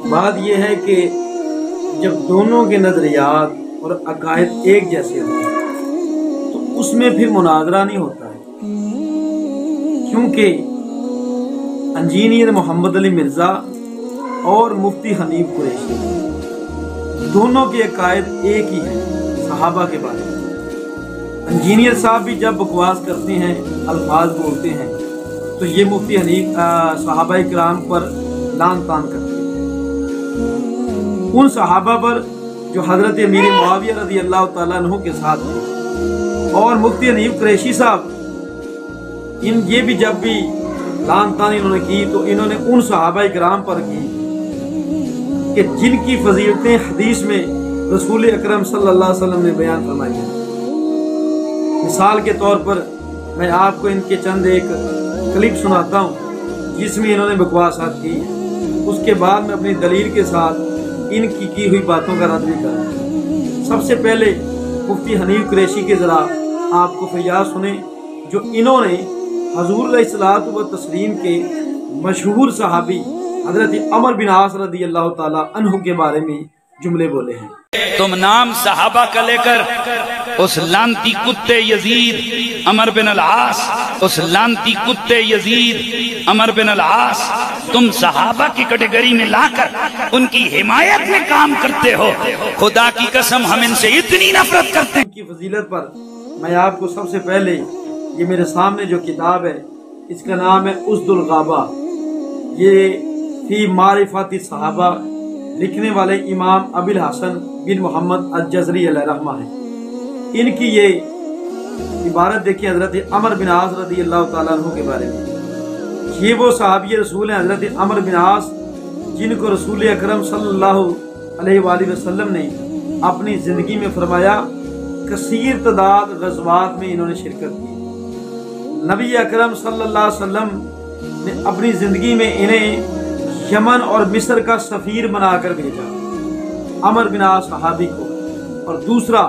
بات یہ ہے کہ جب دونوں کے نظریات اور عقائد ایک جیسے ہوں تو اس میں پھر مناظرہ نہیں ہوتا ہے، کیونکہ انجینئر محمد علی مرزا اور مفتی حنیف قریشی دونوں کے عقائد ایک ہی ہیں صحابہ کے بارے میں۔ انجینئر صاحب بھی جب بکواس کرتے ہیں، الفاظ بولتے ہیں، تو یہ مفتی حنیف صحابہ کرام پر لعن طعن کرتے ہیں، ان صحابہ پر جو حضرت امیر معاویہ رضی اللہ تعالیٰ عنہ کے ساتھ تھے۔ اور مفتی حنیف قریشی صاحب یہ بھی جب بھی لعن طعن انہوں نے کی تو انہوں نے ان صحابہ کرام پر کی کہ جن کی فضیلتیں حدیث میں رسول اکرم صلی اللہ علیہ وسلم نے بیان فرمائی ہیں۔ مثال کے طور پر میں آپ کو ان کے چند ایک کلپ سناتا ہوں جس میں انہوں نے بکواسات کی، اس کے بعد میں اپنی دلیل کے ساتھ ان کی ہوئی باتوں کا رد بھی کروں۔ سب سے پہلے مفتی حنیف قریشی کے ذرا آپ کو فریاد سنیں جو انہوں نے حضور علیہ الصلوۃ والتسلیم کے مشہور صحابی حضرت عمر بن عاص رضی اللہ تعالیٰ عنہ کے بارے میں جملے بولے ہیں۔ تم نام صحابہ کا لے کر اس لانتی کتے یزید عمر بن العاص، اس لانتی کتے یزید عمر بن العاص تم صحابہ کی کیٹیگری میں لا کر ان کی حمایت میں کام کرتے ہو۔ خدا کی قسم ہم ان سے اتنی نفرت کرتے ہیں۔ ان کی فضیلت پر میں آپ کو سب سے پہلے یہ میرے سامنے جو کتاب ہے اس کا نام ہے اسد الغابہ، یہ فی معرفت صحابہ، لکھنے والے امام ابی الحسن بن محمد الجزری علیہ رحمہ ہے۔ ان کی یہ عبارت دیکھیں حضرت عمر بن عاص رضی اللہ تعالیٰ عنہ کے بارے میں۔ یہ وہ صحابی رسول ہیں حضرت عمر بن عاص جن کو رسول اکرم صلی اللہ علیہ وآلہ وسلم نے اپنی زندگی میں فرمایا کثیر تعداد غزوات میں انہوں نے شرکت کی۔ نبی اکرم صلی اللہ علیہ وسلم نے اپنی زندگی میں انہیں یمن اور مصر کا سفیر بنا کر بھیجا، عمر بن عاص صحابی کو۔ اور دوسرا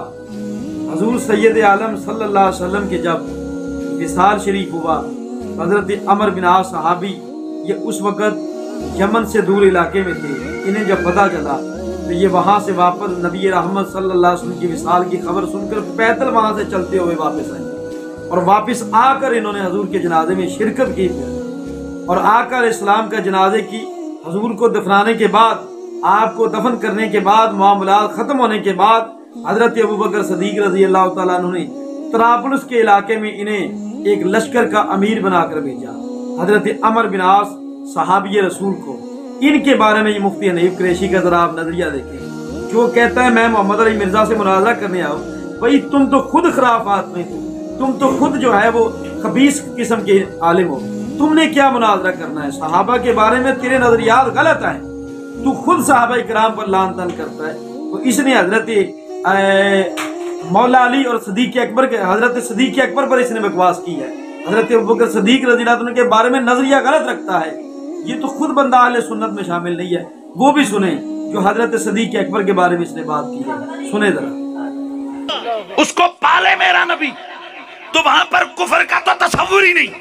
حضور سید عالم صلی اللہ علیہ وسلم کے جب وصال شریف ہوا، حضرت عمر بن عاص صحابی یہ اس وقت یمن سے دور علاقے میں تھے، انہیں جب پتہ چلا تو یہ وہاں سے واپس نبی رحمت صلی اللہ علیہ وسلم کی وصال کی خبر سن کر پیدل وہاں سے چلتے ہوئے واپس آئے، اور واپس آ کر انہوں نے حضور کے جنازے میں شرکت کی تھی، اور آ کر اسلام کا جنازے کی حضور کو دفنانے کے بعد، آپ کو دفن کرنے کے بعد، معاملات ختم ہونے کے بعد حضرت ابوبکر صدیق رضی اللہ تعالیٰ عنہ نے طرابلس کے علاقے میں انہیں ایک لشکر کا امیر بنا کر بھیجا، حضرت عمر بن عاص صحابی رسول کو۔ ان کے بارے میں یہ مفتی حنیف قریشی کا ذرا آپ نظریہ دیکھیں، جو کہتا ہے میں محمد علی مرزا سے مناظرہ کرنے آؤں، بھائی تم تو خود خرافات میں ہو، تم تو خود جو ہے وہ خبیث قسم کے عالم ہو، تم نے کیا مناظرہ کرنا ہے؟ صحابہ کے بارے میں تیرے نظریات غلط ہیں، تو خود صحابہ کرام پر لعن طعن کرتا ہے۔ تو اس نے حضرت مولا علی اور صدیق اکبر کے حضرت صدیق اکبر پر اس نے بکواس کی ہے، حضرت ابوبکر صدیق رضی اللہ عنہ کے بارے میں نظریہ غلط رکھتا ہے۔ یہ تو خود بندہ اہل سنت میں شامل نہیں ہے، وہ بھی سنیں جو حضرت صدیق اکبر کے بارے میں اس نے بات کی ہے، سنیں ذرا۔ اس کو پالے میرا نبی، تو وہاں پر کفر کا تو تصور ہی نہیں۔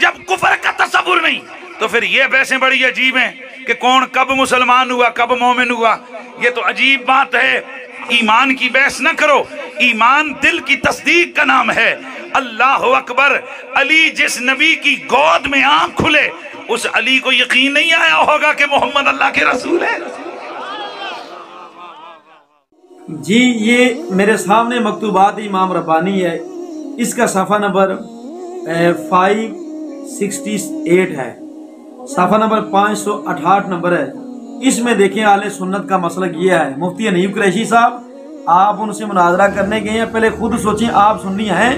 جب کفر کا تصور نہیں تو پھر یہ بحثیں بڑی عجیب ہیں کہ کون کب مسلمان ہوا، کب مومن ہوا، یہ تو عجیب بات ہے۔ ایمان کی بحث نہ کرو، ایمان دل کی تصدیق کا نام ہے۔ اللہ اکبر، علی جس نبی کی گود میں آنکھ کھلے اس علی کو یقین نہیں آیا ہوگا کہ محمد اللہ کے رسول ہے۔ جی یہ میرے سامنے مکتوبات امام ربانی ہے، اس کا صفحہ نمبر 568 ہے، صفحہ نمبر 568 نمبر ہے۔ اس میں دیکھیں اہل سنت کا مسلک یہ ہے۔ مفتی حنیف قریشی صاحب آپ ان سے مناظرہ کرنے گئے ہیں، پہلے خود سوچیں آپ سنی ہیں؟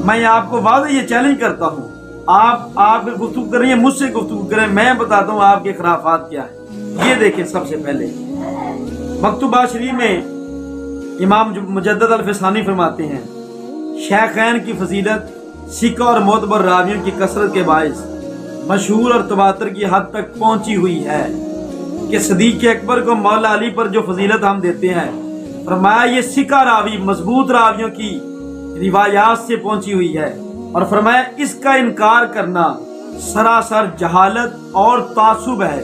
میں آپ کو واضح یہ چیلنج کرتا ہوں، آپ گفتگو کر رہی ہیں، مجھ سے گفتگو کریں، میں بتاتا ہوں آپ کے خرافات کیا ہے۔ یہ دیکھیں سب سے پہلے مکتوبات شریف میں امام مجدد الفسانی فرماتے ہیں شیخین کی فضیلت سکہ اور معتبر راویوں کی کثرت کے باعث مشہور اور تواتر کی حد تک پہنچی ہوئی ہے کہ صدیق اکبر کو مولا علی پر جو فضیلت ہم دیتے ہیں، فرمایا یہ سکہ راوی مضبوط راویوں کی روایات سے پہنچی ہوئی ہے، اور فرمایا اس کا انکار کرنا سراسر جہالت اور تعصب ہے۔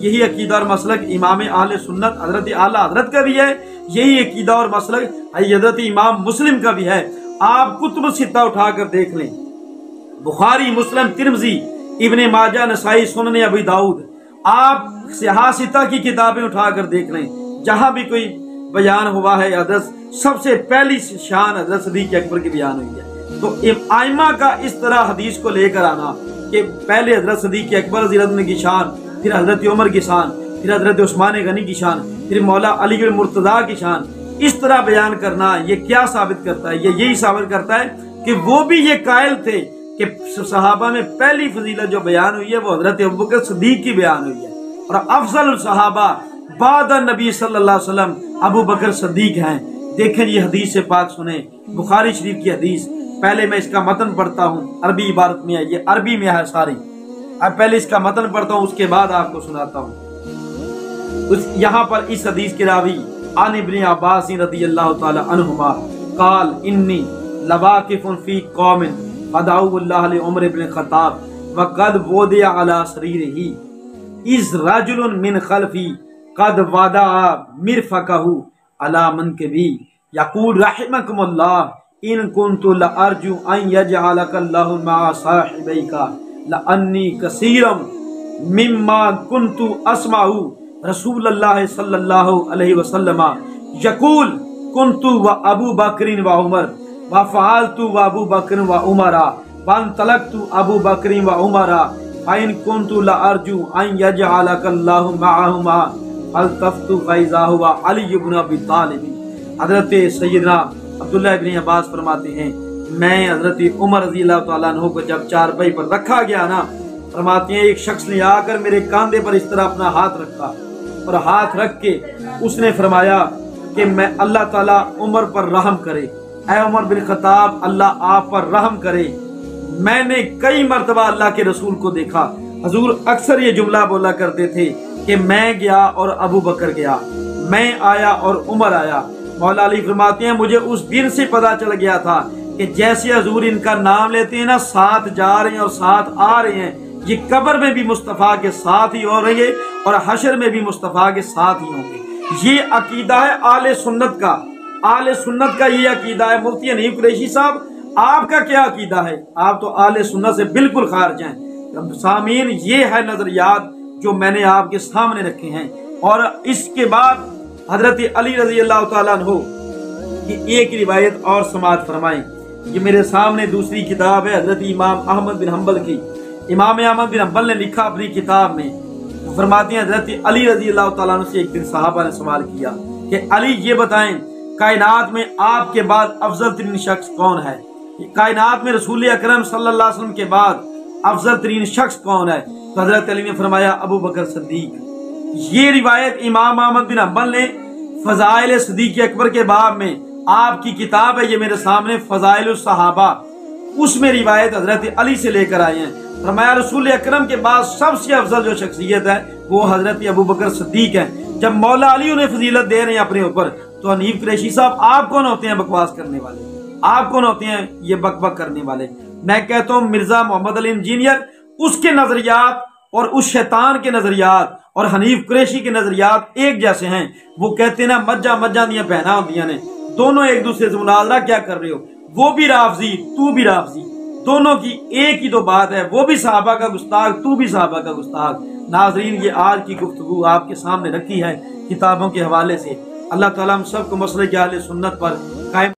یہی عقیدہ اور مسلک امام اہل سنت حضرت اعلیٰ حضرت کا بھی ہے، یہی عقیدہ اور مسلک حضرت امام مسلم کا بھی ہے۔ آپ کتب ستہ اٹھا کر دیکھ لیں، بخاری، مسلم، ترمذی، ابن ماجہ، نسائی، سنن ابی داؤد، آپ صحاح ستہ کی کتابیں اٹھا کر دیکھ لیں، جہاں بھی کوئی بیان ہوا ہے حضرت سب سے پہلی شان حضرت صدیق اکبر کی بیان ہوئی ہے۔ تو ائمہ کا اس طرح حدیث کو لے کر آنا کہ پہلے حضرت صدیق اکبر رضی اللہ عنہ کی شان، پھر حضرت عمر کی شان، پھر حضرت عثمان غنی کی شان، پھر مولا علی المرتضیٰ کی شان، اس طرح بیان کرنا، یہ کیا ثابت کرتا ہے؟ یہ یہی ثابت کرتا ہے کہ وہ بھی یہ قائل تھے کہ صحابہ میں پہلی فضیلت جو بیان ہوئی ہے وہ حضرت ابوبکر صدیق کی بیان ہوئی ہے، اور افضل الصحابہ بعد نبی صلی اللہ علیہ وسلم ابو بکر صدیق ہیں۔ دیکھیں یہ حدیث سے پاک سنیں، بخاری شریف کی حدیث، پہلے میں اس کا متن پڑھتا ہوں، عربی عبارت میں ہے، یہ عربی میں ہے ساری، اب پہلے اس کا متن پڑھتا ہوں، اس کے بعد آپ کو سناتا ہوں۔ یہاں پر اس حدیث کے راوی عن ابن عباس رضی اللہ تعالی عنہما قال انی لواقف فی قوم فدعوا اللہ لعمر بن الخطاب وقد وضع علی سریرہ اذ رجل من خلفی قد وضع مرفقہ علی منکبی یقول رحمکم اللہ ان کنت لارجو ان یجعلک اللہ مع صاحبیک لانی کثیرا مما کنت اسمع رسول اللہ صلی اللہ علیہ وسلم یقول کنت و ابو بکر و عمر و فعلت و ابو بکر و عمر وانطلقت ابو بکر و عمر فإن كنت لأرجو أن يجعلك الله معهما فالتفت فإذا هو علي بن أبي طالب۔ حضرت سیدنا عبداللہ ابن عباس فرماتے ہیں میں حضرت عمر رضی اللہ تعالیٰ عنہ کو جب چارپائی پر رکھا گیا نا، فرماتے ہیں ایک شخص نے آ کر میرے کاندھے پر اس طرح اپنا ہاتھ رکھا، اور ہاتھ رکھ کے اس نے فرمایا کہ میں اللہ تعالیٰ عمر پر رحم کرے، اے عمر بن خطاب اللہ آپ پر رحم کرے۔ میں نے کئی مرتبہ اللہ کے رسول کو دیکھا، حضور اکثر یہ جملہ بولا کرتے تھے کہ میں گیا اور ابو بکر گیا، میں آیا اور عمر آیا۔ مولا علی فرماتے ہیں مجھے اس دن سے پتا چل گیا تھا کہ جیسے حضور ان کا نام لیتے ہیں نا، ساتھ جا رہے ہیں اور ساتھ آ رہے ہیں، یہ قبر میں بھی مصطفیٰ کے ساتھ ہی ہو رہے اور حشر میں بھی مصطفیٰ کے ساتھ ہی ہوں گے۔ یہ عقیدہ ہے اہل سنت کا، اہل سنت کا یہ عقیدہ ہے۔ مفتی حنیف قریشی صاحب آپ کا کیا عقیدہ ہے؟ آپ تو اہل سنت سے بالکل خارج ہیں۔ سامعین یہ ہے نظریات جو میں نے آپ کے سامنے رکھے ہیں۔ اور اس کے بعد حضرت علی رضی اللہ تعالیٰ عنہ کی ایک روایت اور سماعت فرمائیں۔ یہ میرے سامنے دوسری کتاب ہے حضرت امام احمد بن حنبل کی۔ امام احمد بن حنبل نے لکھا اپنی کتاب میں، فرماتے ہیں حضرت علی رضی اللہ تعالیٰ عنہ سے ایک دن صحابہ نے سوال کیا کہ علی یہ بتائیں کائنات میں آپ کے بعد افضل ترین شخص کون ہے؟ کائنات میں رسول اکرم صلی اللہ علیہ وسلم کے بعد افضل ترین شخص کون ہے؟ تو حضرت علی نے فرمایا ابو بکر صدیق۔ یہ روایت امام احمد بن حنبل نے فضائل صدیق اکبر کے باب میں، آپ کی کتاب ہے یہ میرے سامنے فضائل الصحابہ، اس میں روایت حضرت علی سے لے کر آئے ہیں۔ فرمایا رسول اکرم کے بعد سب سے افضل جو شخصیت ہے وہ حضرت ابو بکر صدیق ہے۔ جب مولا علی انہیں فضیلت دے رہے ہیں اپنے اوپر، تو حنیف قریشی صاحب آپ کون ہوتے ہیں بکواس کرنے والے؟ آپ کون ہوتے ہیں یہ بک بک کرنے والے؟ میں کہتا ہوں مرزا محمد علی انجینئر، اس کے نظریات اور اس شیطان کے نظریات اور حنیف قریشی کے نظریات ایک جیسے ہیں۔ وہ کہتے ہیں نا مجھا دیاں بہنا ہوندیاں نے، دونوں ایک دوسرے سے مناظرہ کیا کر رہے ہو، وہ بھی رافضی تو بھی رافضی، دونوں کی ایک ہی تو بات ہے، وہ بھی صحابہ کا گستاخ تو بھی صحابہ کا گستاخ۔ ناظرین یہ آج کی گفتگو آپ کے سامنے رکھی ہے کتابوں کے حوالے سے۔ اللہ تعالیٰ ہم سب کو مسلک اہل سنت پر